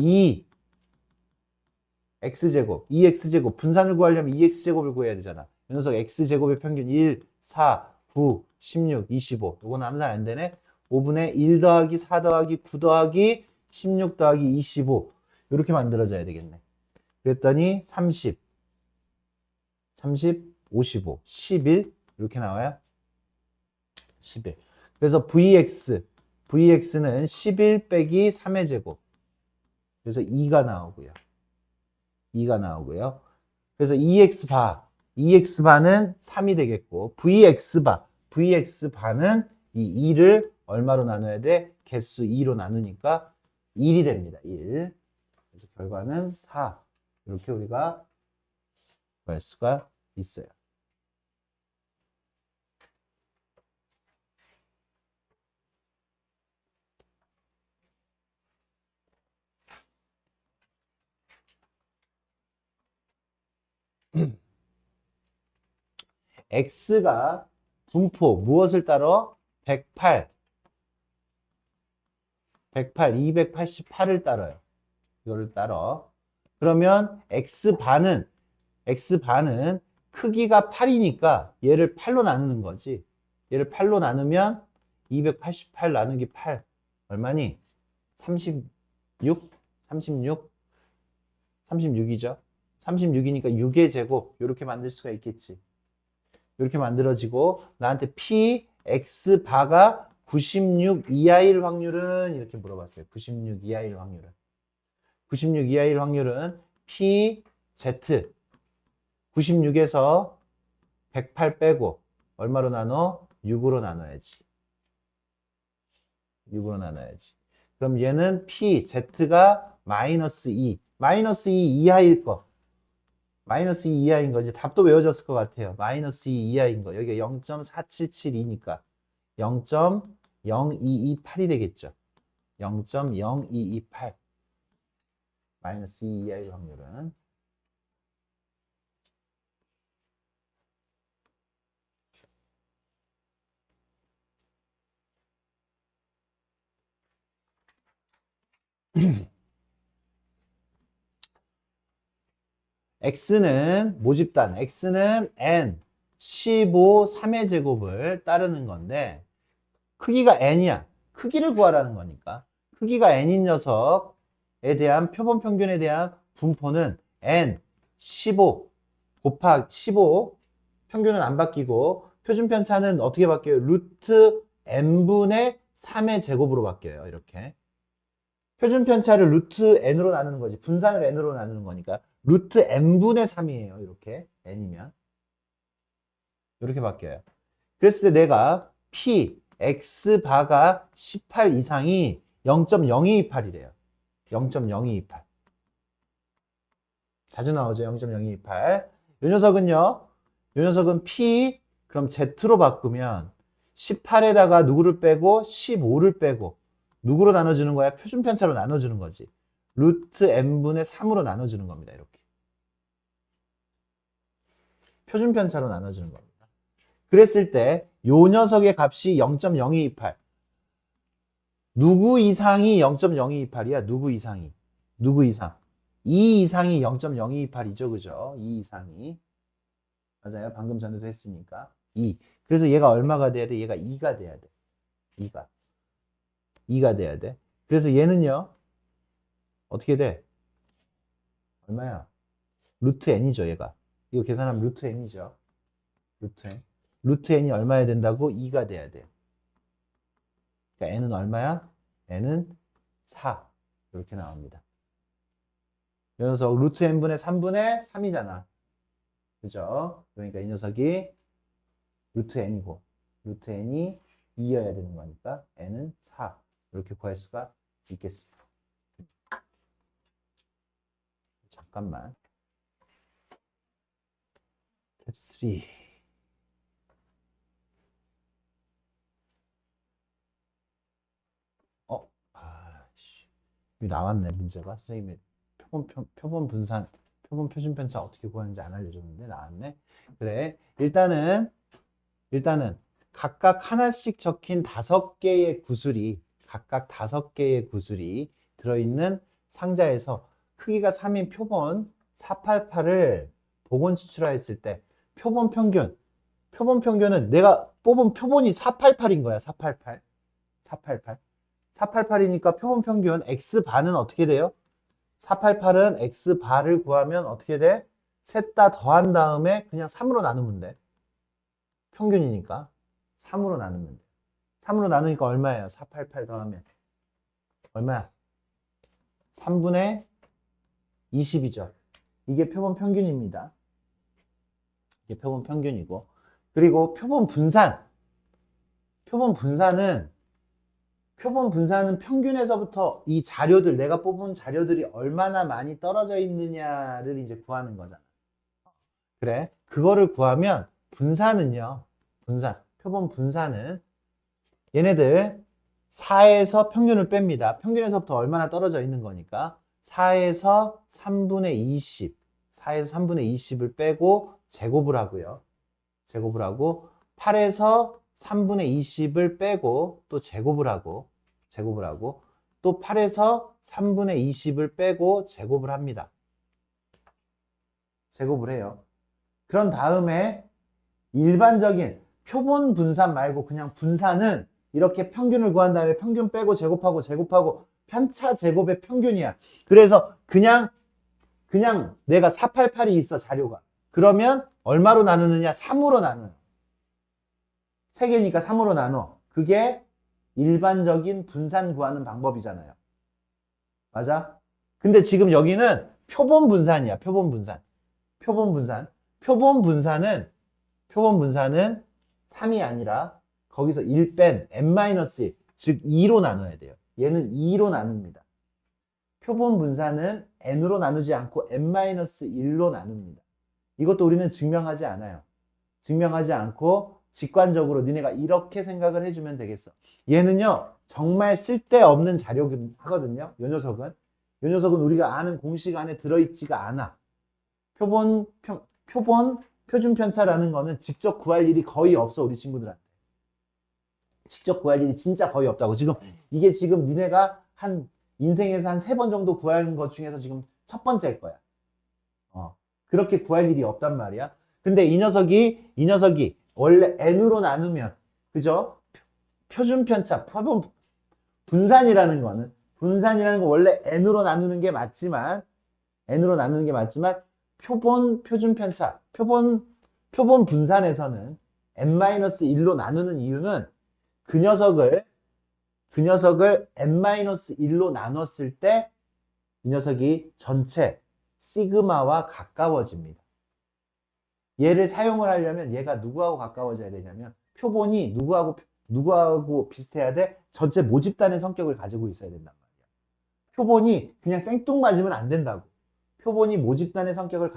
2x제곱, 2x제곱 분산을 구하려면 2x제곱을 구해야 되잖아. 이 녀석 x제곱의 평균 1, 4, 9, 16, 25. 이거는 암산 안 되네. 5분의 1 더하기 4 더하기 9 더하기 16 더하기 25. 이렇게 만들어져야 되겠네. 그랬더니 30, 55, 11 이렇게 나와요. 11. 그래서 VX는 11 빼기 3의 제곱. 그래서 2가 나오고요. 2가 나오고요. 그래서 EX바는 3이 되겠고 VX바는 이 2를 얼마로 나눠야 돼? 개수 2로 나누니까 1이 됩니다. 1. 그래서 결과는 4. 이렇게 우리가 구할 수가 있어요. X가 분포 무엇을 따라? 108, 288을 따라요. 이거를 따라. 그러면 X반은 크기가 8이니까 얘를 8로 나누는 거지. 얘를 8로 나누면 288 나누기 8 얼마니? 36? 36이죠. 36이니까 6의 제곱 이렇게 만들 수가 있겠지. 이렇게 만들어지고 나한테 P, X 바가 96 이하일 확률은 이렇게 물어봤어요. 96 이하일 확률은. 96 이하일 확률은 P, Z 96에서 108 빼고 얼마로 나눠? 6으로 나눠야지. 6으로 나눠야지. 그럼 얘는 P, Z가 마이너스 2. 마이너스 2 이하일 거. 마이너스 2 이하인 거. 이제 답도 외워졌을 것 같아요. 마이너스 2 이하인 거. 여기가 0.4772니까 0.0228이 되겠죠. 0.0228. 마이너스 2 이하일 확률은. x는 모집단, x는 n, 15, 3의 제곱을 따르는 건데 크기가 n이야. 크기를 구하라는 거니까 크기가 n인 녀석에 대한 표본 평균에 대한 분포는 n, 15 곱하기 15 평균은 안 바뀌고 표준 편차는 어떻게 바뀌어요? 루트 n분의 3의 제곱으로 바뀌어요. 이렇게 표준 편차를 루트 n으로 나누는 거지. 분산을 n으로 나누는 거니까 루트 n분의 3이에요. 이렇게 n이면 이렇게 바뀌어요. 그랬을 때 내가 p x 바가 18 이상이 0.0228이래요. 0.0228. 자주 나오죠. 0.0228. 이 녀석은요. 이 녀석은 p 그럼 z로 바꾸면 18에다가 누구를 빼고 15를 빼고 누구로 나눠주는 거야? 표준 편차로 나눠주는 거지. 루트 n분의 3으로 나눠주는 겁니다. 이렇게. 표준 편차로 나눠주는 겁니다. 그랬을 때 요 녀석의 값이 0.0228. 누구 이상이 0.0228이야? 누구 이상이? 누구 이상? 2 이상이 0.0228이죠. 그죠? 2 이상이. 맞아요. 방금 전에도 했으니까. 2. 그래서 얘가 얼마가 돼야 돼? 얘가 2가 돼야 돼. 2가 돼야 돼. 그래서 얘는요. 어떻게 돼? 얼마야? 루트 n이죠, 얘가. 이거 계산하면 루트 n이죠. 루트 n. 루트 n이 얼마야 된다고? 2가 돼야 돼요. 그러니까 n은 얼마야? n은 4. 이렇게 나옵니다. 이 녀석 루트 n분의 3분의 3이잖아. 그죠? 그러니까 이 녀석이 루트 n이고 루트 n이 2여야 되는 거니까 n은 4. 이렇게 구할 수가 있겠습니다. 잠깐만. 탭 3. 여기 나왔네, 문제가. 선생님이 표본 분산, 표본 표준 편차 어떻게 구하는지 안 알려줬는데 나왔네. 그래. 일단은 각각 하나씩 적힌 5개의 구슬이 각각 5개의 구슬이 들어있는 상자에서 크기가 3인 표본 488을 복원 추출하였을 때 표본 평균은 내가 뽑은 표본이 488인 거야. 488. 488이니까 표본 평균 x반은 어떻게 돼요? 488은 x반을 구하면 어떻게 돼? 셋 다 더한 다음에 그냥 3으로 나누면 돼. 평균이니까 3으로 나누면 돼. 3으로 나누니까 얼마예요? 488 더하면 얼마야? 3분의 20이죠. 이게 표본 평균입니다. 이게 표본 평균이고, 그리고 표본 분산은 평균에서부터 이 자료들, 내가 뽑은 자료들이 얼마나 많이 떨어져 있느냐를 이제 구하는 거잖아. 그래. 그거를 구하면 표본 분산은 얘네들 4에서 평균을 뺍니다. 평균에서부터 얼마나 떨어져 있는 거니까 4에서 3분의 20, 4에서 3분의 20을 빼고 제곱을 하고요. 8에서 3분의 20을 빼고 또 제곱을 하고 또 8에서 3분의 20을 빼고 제곱을 합니다. 제곱을 해요. 그런 다음에 일반적인 표본 분산 말고 그냥 분산은 이렇게 평균을 구한 다음에 평균 빼고 제곱하고 편차 제곱의 평균이야. 그래서 그냥 내가 488이 있어, 자료가. 그러면 얼마로 나누느냐? 3으로 나눠요. 3개니까 3으로 나눠. 그게 일반적인 분산 구하는 방법이잖아요. 맞아? 근데 지금 여기는 표본 분산이야. 표본 분산은 3이 아니라 거기서 1 뺀 n-1. 즉 2로 나눠야 돼요. 얘는 2로 나눕니다. 표본 분산은 n으로 나누지 않고 n-1로 나눕니다. 이것도 우리는 증명하지 않아요. 증명하지 않고 직관적으로 니네가 이렇게 생각을 해주면 되겠어. 얘는요 정말 쓸데없는 자료하거든요. 요 녀석은. 요 녀석은 우리가 아는 공식 안에 들어있지가 않아. 표준 편차라는 거는 직접 구할 일이 거의 없어, 우리 친구들한테. 직접 구할 일이 진짜 거의 없다고. 이게 지금 니네가 인생에서 한 3번 정도 구하는 것 중에서 지금 첫 번째일 거야. 그렇게 구할 일이 없단 말이야. 근데 이 녀석이 원래 n으로 나누면, 그죠? 표준 편차, 분산이라는 거 원래 n으로 나누는 게 맞지만, 표준 편차, 표본 분산에서는 n-1로 나누는 이유는 그 녀석을 n-1로 나눴을 때 이 녀석이 전체 시그마와 가까워집니다. 얘를 사용을 하려면 얘가 누구하고 가까워져야 되냐면 표본이 누구하고 비슷해야 돼? 전체 모집단의 성격을 가지고 있어야 된단 말이야. 표본이 그냥 생뚱맞으면 안 된다고. 표본이 모집단의 성격을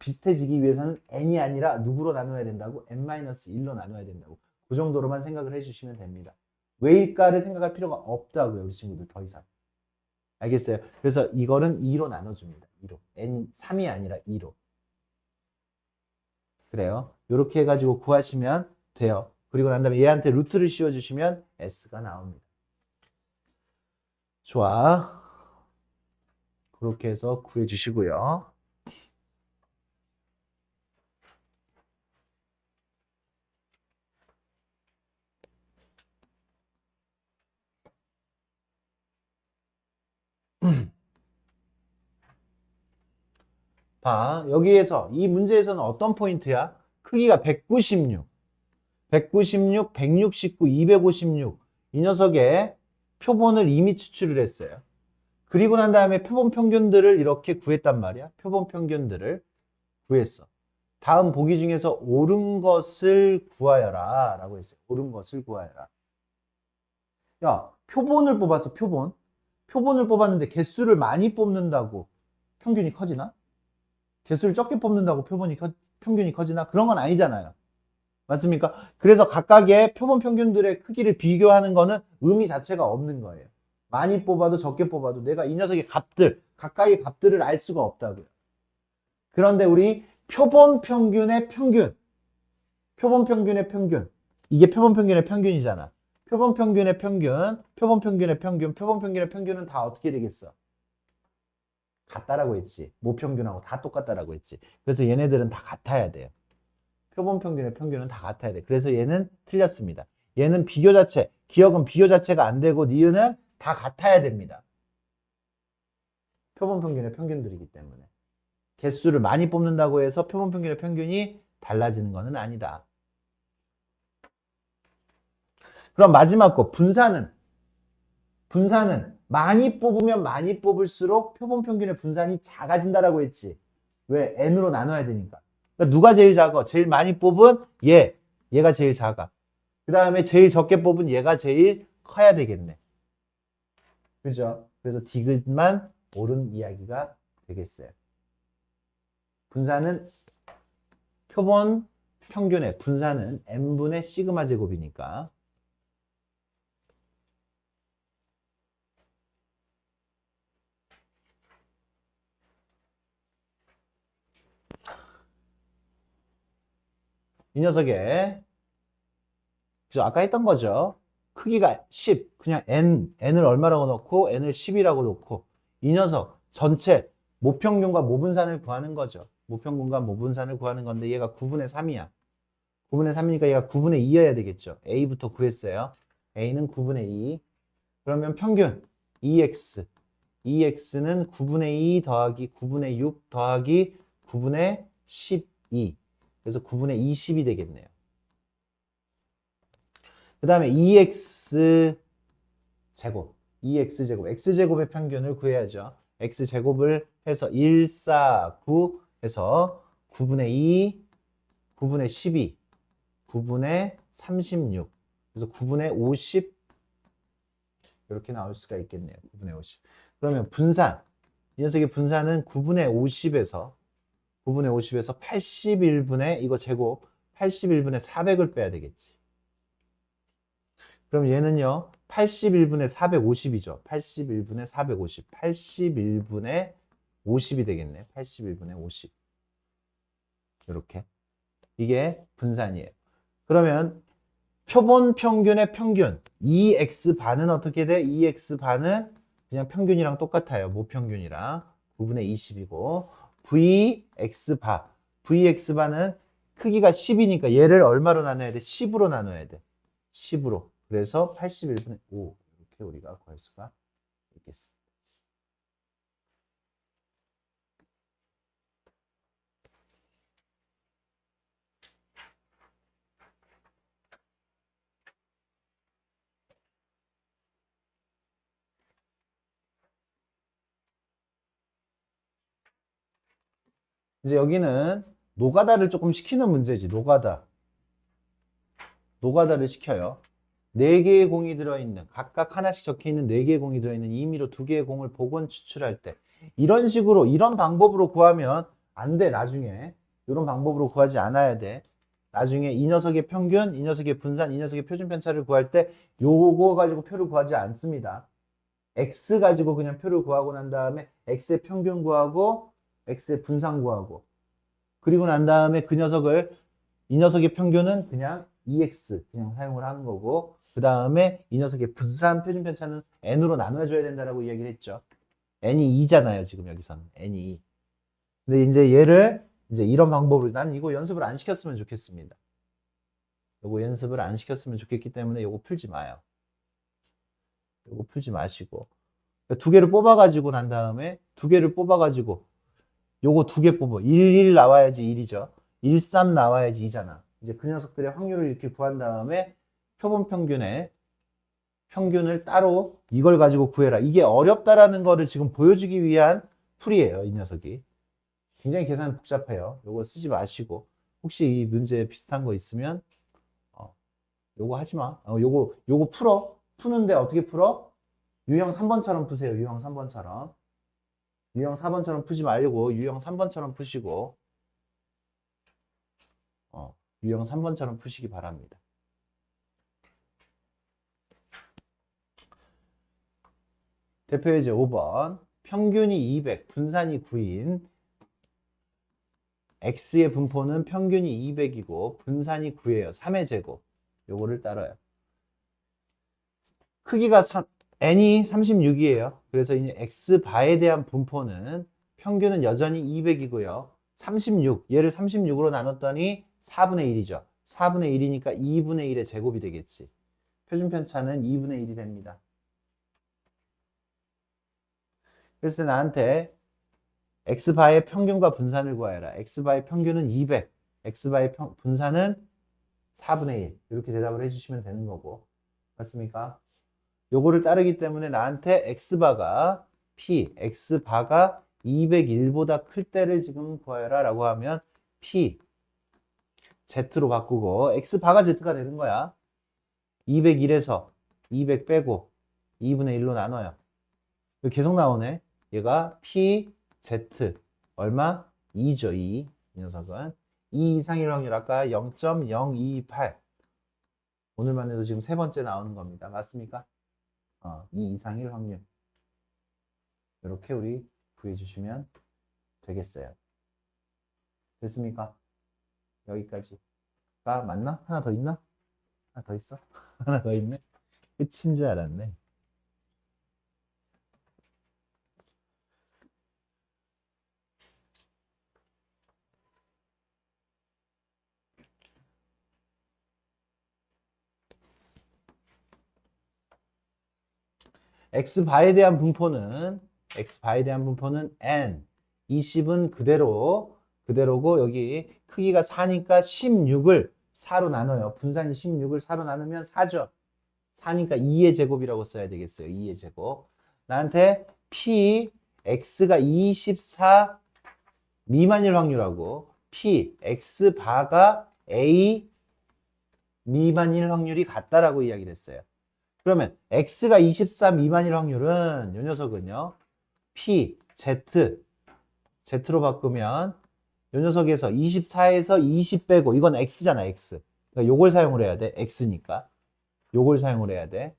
비슷해지기 위해서는 n이 아니라 누구로 나눠야 된다고? n-1로 나눠야 된다고. 그 정도로만 생각을 해주시면 됩니다. 왜일까를 생각할 필요가 없다고요, 우리 친구들. 더 이상. 알겠어요? 그래서 이거는 2로 나눠줍니다. 2로. n3이 아니라 2로. 그래요. 이렇게 해가지고 구하시면 돼요. 그리고 난 다음에 얘한테 루트를 씌워주시면 S가 나옵니다. 좋아. 그렇게 해서 구해주시고요. 봐, 여기에서 이 문제에서는 어떤 포인트야? 크기가 196, 169, 256 이 녀석의 표본을 이미 추출을 했어요. 그리고 난 다음에 표본 평균들을 이렇게 구했단 말이야. 표본 평균들을 구했어. 다음 보기 중에서 옳은 것을 구하여라 라고 했어요. 옳은 것을 구하여라. 야, 표본을 뽑았어. 표본을 뽑았는데 개수를 많이 뽑는다고 평균이 커지나? 개수를 적게 뽑는다고 평균이 커지나? 그런 건 아니잖아요. 맞습니까? 그래서 각각의 표본 평균들의 크기를 비교하는 거는 의미 자체가 없는 거예요. 많이 뽑아도 적게 뽑아도 내가 이 녀석의 각각의 값들을 알 수가 없다고요. 그런데 우리 표본 평균의 평균, 이게 표본 평균의 평균이잖아. 표본 평균의 평균은 다 어떻게 되겠어? 같다라고 했지. 모평균하고 다 똑같다라고 했지. 그래서 얘네들은 다 같아야 돼요. 표본 평균의 평균은 다 같아야 돼. 그래서 얘는 틀렸습니다. 얘는 비교 자체, 기억은 비교 자체가 안 되고 니은은 다 같아야 됩니다. 표본 평균의 평균들이기 때문에. 개수를 많이 뽑는다고 해서 표본 평균의 평균이 달라지는 것은 아니다. 그럼 마지막 거, 분산은 많이 뽑으면 많이 뽑을수록 표본 평균의 분산이 작아진다라고 했지. 왜? n으로 나눠야 되니까. 그러니까 누가 제일 작아? 제일 많이 뽑은 얘가 제일 작아. 그 다음에 제일 적게 뽑은 얘가 제일 커야 되겠네. 그죠? 그래서 디귿만 옳은 이야기가 되겠어요. 분산은 표본 평균의 분산은 n분의 시그마 제곱이니까. 이 녀석의 아까 했던 거죠. 크기가 10, 그냥 n을 얼마라고 넣고 n을 10이라고 놓고 이 녀석 전체 모평균과 모분산을 구하는 거죠. 모평균과 모분산을 구하는 건데 얘가 9분의 3이야. 9분의 3이니까 얘가 9분의 2여야 되겠죠. A부터 구했어요. A는 9분의 2. 그러면 평균 2x. 2x는 9분의 2 더하기 9분의 6 더하기 9분의 12. 그래서 9분의 20이 되겠네요. 그 다음에 2x 제곱, x제곱의 평균을 구해야죠. x제곱을 해서 1, 4, 9 해서 9분의 2, 9분의 12, 9분의 36, 그래서 9분의 이렇게 나올 수가 있겠네요. 9분의 50. 그러면 분산. 이 녀석의 분산은 9분의 50에서 81분의 이거 제곱 81분의 400을 빼야 되겠지. 그럼 얘는요. 81분의 450이죠. 81분의 450. 81분의 50이 되겠네. 81분의 50. 이렇게. 이게 분산이에요. 그러면 표본 평균의 평균 2x반은 어떻게 돼? 2x반은 그냥 평균이랑 똑같아요. 모평균이랑 9분의 20이고 vx반은 크기가 10이니까 얘를 얼마로 나눠야 돼? 10으로 나눠야 돼. 10으로. 그래서 81분의 5 이렇게 우리가 구할 수가 있겠습니다. 이제 여기는 노가다를 조금 시키는 문제지. 노가다를 시켜요. 4개의 공이 들어있는, 각각 하나씩 적혀있는 4개의 공이 들어있는 임의로 2개의 공을 복원 추출할 때 이런 식으로 이런 방법으로 구하면 안 돼. 나중에 이런 방법으로 구하지 않아야 돼. 나중에 이 녀석의 평균, 이 녀석의 분산, 이 녀석의 표준 편차를 구할 때 요거 가지고 표를 구하지 않습니다. x 가지고 그냥 표를 구하고 난 다음에 x의 평균 구하고 x의 분산 구하고 그리고 난 다음에 이 녀석의 평균은 그냥 2x 그냥 사용을 하는 거고 그 다음에 이 녀석의 분산 표준 편차는 n으로 나눠줘야 된다라고 이야기를 했죠. n이 2잖아요. 지금 여기서는 n이 2. 근데 이제 얘를 이제 이런 방법으로 난 이거 연습을 안 시켰으면 좋겠습니다. 이거 연습을 안 시켰으면 좋겠기 때문에 이거 풀지 마요. 이거 풀지 마시고 두 개를 뽑아가지고 난 다음에 두 개를 뽑아가지고 요거 두 개 뽑아. 1 나와야지 1이죠. 1, 3 나와야지 2잖아. 이제 그 녀석들의 확률을 이렇게 구한 다음에 표본 평균을 따로 이걸 가지고 구해라. 이게 어렵다라는 거를 지금 보여주기 위한 풀이에요. 이 녀석이. 굉장히 계산 복잡해요. 요거 쓰지 마시고 혹시 이 문제 비슷한 거 있으면 요거 하지 마. 요거 풀어. 푸는데 어떻게 풀어? 유형 3번처럼 푸세요. 유형 3번처럼. 유형 4번처럼 푸지 말고 유형 3번처럼 푸시고 유형 3번처럼 푸시기 바랍니다. 대표예제 5번 평균이 200, 분산이 9인 x의 분포는 평균이 200이고 분산이 9예요. 3의 제곱. 요거를 따라요. 크기가 n이 36이에요. 그래서 이제 x바에 대한 분포는 평균은 여전히 200이고요. 36, 얘를 36으로 나눴더니 4분의 1이죠. 4분의 1이니까 2분의 1의 제곱이 되겠지. 표준 편차는 2분의 1이 됩니다. 그래서 나한테 x바의 평균과 분산을 구하여라. x바의 평균은 200, x바의 분산은 4분의 1. 이렇게 대답을 해주시면 되는 거고. 맞습니까? 요거를 따르기 때문에 나한테 x바가 x바가 201보다 클 때를 지금 구하여라 라고 하면 p z로 바꾸고 x바가 z가 되는 거야. 201에서 200 빼고 2분의 1로 나눠요. 계속 나오네. 얘가 p z 얼마? 2죠. 2. 이 녀석은 2 이상일 확률 아까 0.028 오늘만 해도 지금 세 번째 나오는 겁니다. 맞습니까? 2 이상일 확률. 이렇게 우리 구해 주시면 되겠어요. 됐습니까? 여기까지가 맞나? 하나 더 있나? 하나 더 있어? 하나 더 있네? 끝인 줄 알았네. x바에 대한 분포는 n 20은 그대로고 여기 크기가 4니까 16을 4로 나눠요. 분산이 16을 4로 나누면 4죠. 4니까 2의 제곱이라고 써야 되겠어요. 2의 제곱. 나한테 x가 24 미만일 확률하고 x바가 a 미만일 확률이 같다라고 이야기를 했어요. 그러면 x가 24 미만일 확률은 이 녀석은요. p, z로 바꾸면 이 녀석에서 24에서 20 빼고 이건 x잖아, x. 그러니까 요걸 사용을 해야 돼. x니까. 요걸 사용을 해야 돼.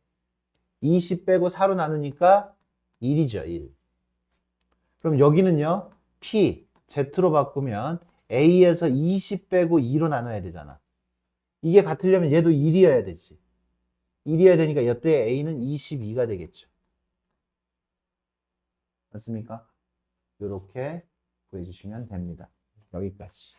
20 빼고 4로 나누니까 1이죠, 1. 그럼 여기는요. p, z로 바꾸면 a에서 20 빼고 2로 나눠야 되잖아. 이게 같으려면 얘도 1이어야 되지. 1이어야 되니까 이때 a는 22가 되겠죠. 맞습니까? 이렇게 구해주시면 됩니다. 여기까지.